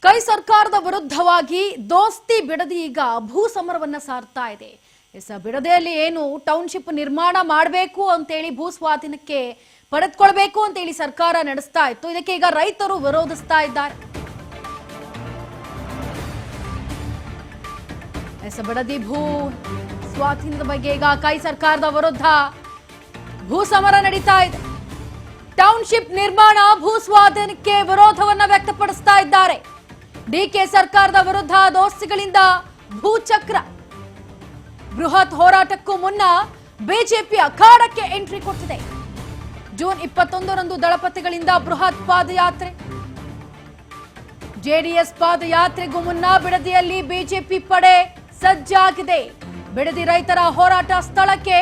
ಕೈ ಸರ್ಕಾರದ ವಿರುದ್ಧವಾಗಿ ದೋಸ್ತಿ ಬಿಡದಿ ಈಗ ಭೂ ಸಮರವನ್ನ ಸಾರ್ತಾ ಇದೆ. ಬಿಡದಿಯಲ್ಲಿ ಏನು ಟೌನ್ಶಿಪ್ ನಿರ್ಮಾಣ ಮಾಡಬೇಕು ಅಂತೇಳಿ ಭೂ ಸ್ವಾಧೀನಕ್ಕೆ ಪಡೆದುಕೊಳ್ಳಬೇಕು ಅಂತೇಳಿ ಸರ್ಕಾರ ನಡೆಸ್ತಾ ಇತ್ತು. ಇದಕ್ಕೆ ಈಗ ರೈತರು ವಿರೋಧಿಸ್ತಾ ಇದ್ದಾರೆ. ಬಿಡದಿ ಭೂ ಸ್ವಾಧೀನದ ಬಗ್ಗೆ ಈಗ ಕೈ ಸರ್ಕಾರದ ವಿರುದ್ಧ ಭೂ ಸಮರ ನಡೀತಾ ಇದೆ. ಟೌನ್ಶಿಪ್ ನಿರ್ಮಾಣ ಭೂ ಸ್ವಾಧೀನಕ್ಕೆ ವಿರೋಧವನ್ನ ವ್ಯಕ್ತಪಡಿಸ್ತಾ ಇದ್ದಾರೆ. ಡಿಕೆ ಸರ್ಕಾರದ ವಿರುದ್ಧ ದೋಸ್ತಿಗಳಿಂದ ಭೂಚಕ್ರ. ಬೃಹತ್ ಹೋರಾಟಕ್ಕೂ ಮುನ್ನ ಬಿಜೆಪಿ ಅಖಾಡಕ್ಕೆ ಎಂಟ್ರಿ ಕೊಟ್ಟಿದೆ. ಜೂನ್ 21ರಂದು ದಳಪತಿಗಳಿಂದ ಬೃಹತ್ ಪಾದಯಾತ್ರೆ. ಜೆಡಿಎಸ್ ಪಾದಯಾತ್ರೆಗೂ ಮುನ್ನ ಬಿಡದಿಯಲ್ಲಿ ಬಿಜೆಪಿ ಪಡೆ ಸಜ್ಜಾಗಿದೆ. ಬಿಡದಿ ರೈತರ ಹೋರಾಟ ಸ್ಥಳಕ್ಕೆ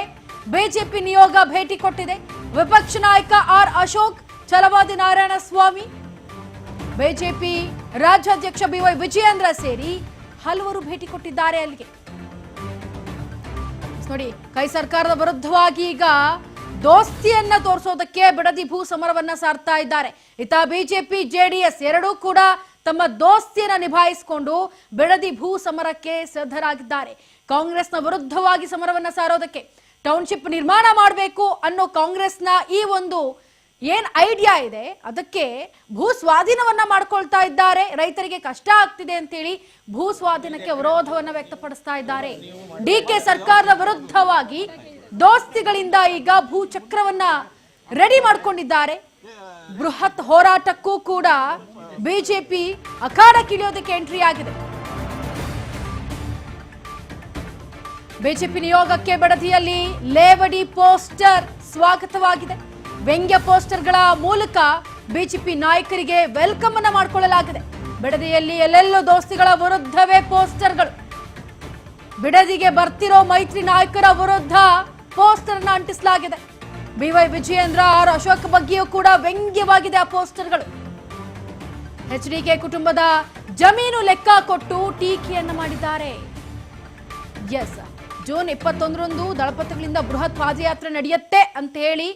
ಬಿಜೆಪಿ ನಿಯೋಗ ಭೇಟಿ ಕೊಟ್ಟಿದೆ. ವಿಪಕ್ಷ ನಾಯಕ ಆರ್ ಅಶೋಕ್, ಛಲವಾದಿ ನಾರಾಯಣಸ್ವಾಮಿ, ಬಿಜೆಪಿ ರಾಜ್ಯಾಧ್ಯಕ್ಷ ಬಿವೈ ವಿಜಯೇಂದ್ರ ಸೇರಿ ಹಲವರು ಭೇಟಿ ಕೊಟ್ಟಿದ್ದಾರೆ ಅಲ್ಲಿಗೆ. ನೋಡಿ, ಕೈ ಸರ್ಕಾರದ ವಿರುದ್ಧವಾಗಿ ಈಗ ದೋಸ್ತಿಯನ್ನ ತೋರಿಸೋದಕ್ಕೆ ಬಿಡದಿ ಭೂ ಸಮರವನ್ನ ಸಾರ್ತಾ ಇದ್ದಾರೆ. ಇತ್ತ ಬಿಜೆಪಿ ಜೆಡಿಎಸ್ ಎರಡೂ ಕೂಡ ತಮ್ಮ ದೋಸ್ತಿಯನ್ನ ನಿಭಾಯಿಸಿಕೊಂಡು ಬಿಡದಿ ಭೂ ಸಮರಕ್ಕೆ ಸಿದ್ಧರಾಗಿದ್ದಾರೆ. ಕಾಂಗ್ರೆಸ್ನ ವಿರುದ್ಧವಾಗಿ ಸಮರವನ್ನ ಸಾರೋದಕ್ಕೆ, ಟೌನ್ಶಿಪ್ ನಿರ್ಮಾಣ ಮಾಡಬೇಕು ಅನ್ನೋ ಕಾಂಗ್ರೆಸ್ನ ಈ ಒಂದು ಏನ್ ಐಡಿಯಾ ಇದೆ ಅದಕ್ಕೆ ಭೂ ಸ್ವಾಧೀನವನ್ನ ಮಾಡ್ಕೊಳ್ತಾ ಇದ್ದಾರೆ. ರೈತರಿಗೆ ಕಷ್ಟ ಆಗ್ತಿದೆ ಅಂತೇಳಿ ಭೂ ಸ್ವಾಧೀನಕ್ಕೆ ವಿರೋಧವನ್ನ ವ್ಯಕ್ತಪಡಿಸ್ತಾ ಇದ್ದಾರೆ. ಡಿಕೆ ಸರ್ಕಾರದ ವಿರುದ್ಧವಾಗಿ ದೋಸ್ತಿಗಳಿಂದ ಈಗ ಭೂ ಚಕ್ರವನ್ನ ರೆಡಿ ಮಾಡ್ಕೊಂಡಿದ್ದಾರೆ. ಬೃಹತ್ ಹೋರಾಟಕ್ಕೂ ಕೂಡ ಬಿಜೆಪಿ ಅಖಾಡಕ್ಕಿಳಿಯೋದಕ್ಕೆ ಎಂಟ್ರಿ ಆಗಿದೆ. ಬಿಜೆಪಿ ನಿಯೋಗಕ್ಕೆ ಬಿಡದಿಯಲ್ಲಿ ಲೇವಡಿ ಪೋಸ್ಟರ್ ಸ್ವಾಗತವಾಗಿದೆ. ವ್ಯಂಗ್ಯ ಪೋಸ್ಟರ್ಗಳ ಮೂಲಕ ಬಿಜೆಪಿ ನಾಯಕರಿಗೆ ವೆಲ್ಕಮ್ ಅನ್ನ ಮಾಡಿಕೊಳ್ಳಲಾಗಿದೆ. ಬಿಡದಿಯಲ್ಲಿ ಎಲ್ಲೆಲ್ಲೋ ದೋಸ್ತಿಗಳ ವಿರುದ್ಧವೇ ಪೋಸ್ಟರ್ಗಳು. ಬಿಡದಿಗೆ ಬರ್ತಿರೋ ಮೈತ್ರಿ ನಾಯಕರ ವಿರುದ್ಧ ಪೋಸ್ಟರ್ ಅನ್ನ ಅಂಟಿಸಲಾಗಿದೆ. ಬಿವೈ ವಿಜಯೇಂದ್ರ, ಆರ್ ಅಶೋಕ್ ಬಗ್ಗೆಯೂ ಕೂಡ ವ್ಯಂಗ್ಯವಾಗಿದೆ ಆ ಪೋಸ್ಟರ್ಗಳು. ಎಚ್ಡಿಕೆ ಕುಟುಂಬದ ಜಮೀನು ಲೆಕ್ಕ ಕೊಟ್ಟು ಟೀಕೆಯನ್ನ ಮಾಡಿದ್ದಾರೆ. ಎಸ್, ಜೂನ್ 21ರಂದು ದಳಪತಿಗಳಿಂದ ಬೃಹತ್ ಪಾದಯಾತ್ರೆ ನಡೆಯುತ್ತೆ ಅಂತ ಹೇಳಿ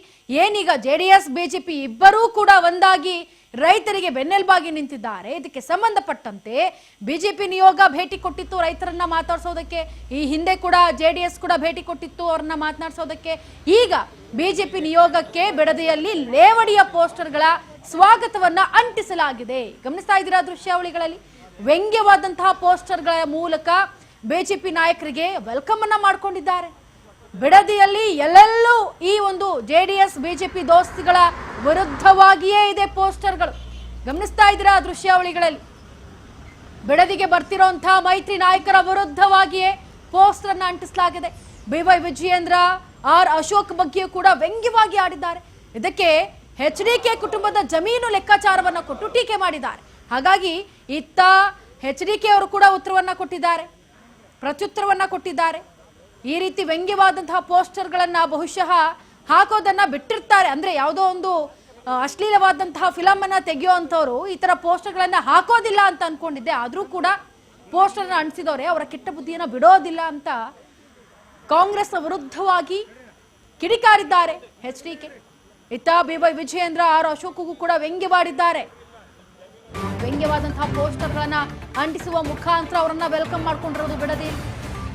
ಏನೀಗ ಜೆಡಿಎಸ್ ಬಿಜೆಪಿ ಇಬ್ಬರೂ ಕೂಡ ಒಂದಾಗಿ ರೈತರಿಗೆ ಬೆನ್ನೆಲುಬಾಗಿ ನಿಂತಿದ್ದಾರೆ. ಇದಕ್ಕೆ ಸಂಬಂಧಪಟ್ಟಂತೆ ಬಿಜೆಪಿ ನಿಯೋಗ ಭೇಟಿ ಕೊಟ್ಟಿತ್ತು ರೈತರನ್ನ ಮಾತಾಡಿಸೋದಕ್ಕೆ. ಈ ಹಿಂದೆ ಕೂಡ ಜೆಡಿಎಸ್ ಕೂಡ ಭೇಟಿ ಕೊಟ್ಟಿತ್ತು ಅವ್ರನ್ನ ಮಾತನಾಡಿಸೋದಕ್ಕೆ. ಈಗ ಬಿಜೆಪಿ ನಿಯೋಗಕ್ಕೆ ಬಿಡದಿಯಲ್ಲಿ ಲೇವಡಿಯ ಪೋಸ್ಟರ್ಗಳ ಸ್ವಾಗತವನ್ನ ಅಂಟಿಸಲಾಗಿದೆ. ಗಮನಿಸ್ತಾ ಇದ್ದೀರಾ ದೃಶ್ಯಾವಳಿಗಳಲ್ಲಿ ವ್ಯಂಗ್ಯವಾದಂತಹ ಪೋಸ್ಟರ್ಗಳ ಮೂಲಕ ಬಿಜೆಪಿ ನಾಯಕರಿಗೆ ವೆಲ್ಕಮ್ ಅನ್ನ ಮಾಡಿಕೊಂಡಿದ್ದಾರೆ. ಬಿಡದಿಯಲ್ಲಿ ಎಲ್ಲೆಲ್ಲೂ ಈ ಒಂದು ಜೆಡಿಎಸ್ ಬಿಜೆಪಿ ದೋಸ್ತಿಗಳ ವಿರುದ್ಧವಾಗಿಯೇ ಇದೆ ಪೋಸ್ಟರ್ಗಳು. ಗಮನಿಸ್ತಾ ಇದ್ದೀರಾ ದೃಶ್ಯಾವಳಿಗಳಲ್ಲಿ ಬಿಡದಿಗೆ ಬರ್ತಿರೋಂತಹ ಮೈತ್ರಿ ನಾಯಕರ ವಿರುದ್ಧವಾಗಿಯೇ ಪೋಸ್ಟರ್ ಅನ್ನ ಅಂಟಿಸಲಾಗಿದೆ. ಬಿವೈ ವಿಜಯೇಂದ್ರ, ಆರ್ ಅಶೋಕ್ ಬಗ್ಗೆಯೂ ಕೂಡ ವ್ಯಂಗ್ಯವಾಗಿ ಆಡಿದ್ದಾರೆ. ಇದಕ್ಕೆ ಎಚ್ಡಿಕೆ ಕುಟುಂಬದ ಜಮೀನು ಲೆಕ್ಕಾಚಾರವನ್ನ ಕೊಟ್ಟು ಟೀಕೆ ಮಾಡಿದ್ದಾರೆ. ಹಾಗಾಗಿ ಇತ್ತ ಎಚ್ಡಿಕೆ ಅವರು ಕೂಡ ಉತ್ತರವನ್ನ ಕೊಟ್ಟಿದ್ದಾರೆ, ಪ್ರತ್ಯುತ್ತರವನ್ನ ಕೊಟ್ಟಿದ್ದಾರೆ. ಈ ರೀತಿ ವ್ಯಂಗ್ಯವಾದಂತಹ ಪೋಸ್ಟರ್ಗಳನ್ನ ಬಹುಶಃ ಹಾಕೋದನ್ನ ಬಿಟ್ಟಿರ್ತಾರೆ. ಅಂದ್ರೆ ಯಾವುದೋ ಒಂದು ಅಶ್ಲೀಲವಾದಂತಹ ಫಿಲಮ್ ಅನ್ನ ತೆಗೆಯುವಂತವ್ರು ಈ ತರ ಪೋಸ್ಟರ್ಗಳನ್ನ ಹಾಕೋದಿಲ್ಲ ಅಂತ ಅನ್ಕೊಂಡಿದ್ದೆ. ಆದ್ರೂ ಕೂಡ ಪೋಸ್ಟರ್ನ ಅಂಟಿಸಿದವ್ರೆ ಅವರ ಕೆಟ್ಟ ಬುದ್ಧಿಯನ್ನ ಬಿಡೋದಿಲ್ಲ ಅಂತ ಕಾಂಗ್ರೆಸ್ನ ವಿರುದ್ಧವಾಗಿ ಕಿಡಿಕಾರಿದ್ದಾರೆ ಎಚ್ಡಿಕೆ. ಇತ್ತ ಬಿವೈ ವಿಜಯೇಂದ್ರ, ಆರ್ ಅಶೋಕ್ಗೂ ಕೂಡ ವ್ಯಂಗ್ಯವಾಡಿದ್ದಾರೆ. ವ್ಯಂಗ್ಯವಾದಂತಹ ಪೋಸ್ಟರ್ಗಳನ್ನ ಅಂಟಿಸುವ ಮುಖಾಂತರ ಅವರನ್ನ ವೆಲ್ಕಮ್ ಮಾಡ್ಕೊಂಡಿರೋದು ಬಿಡದಿ.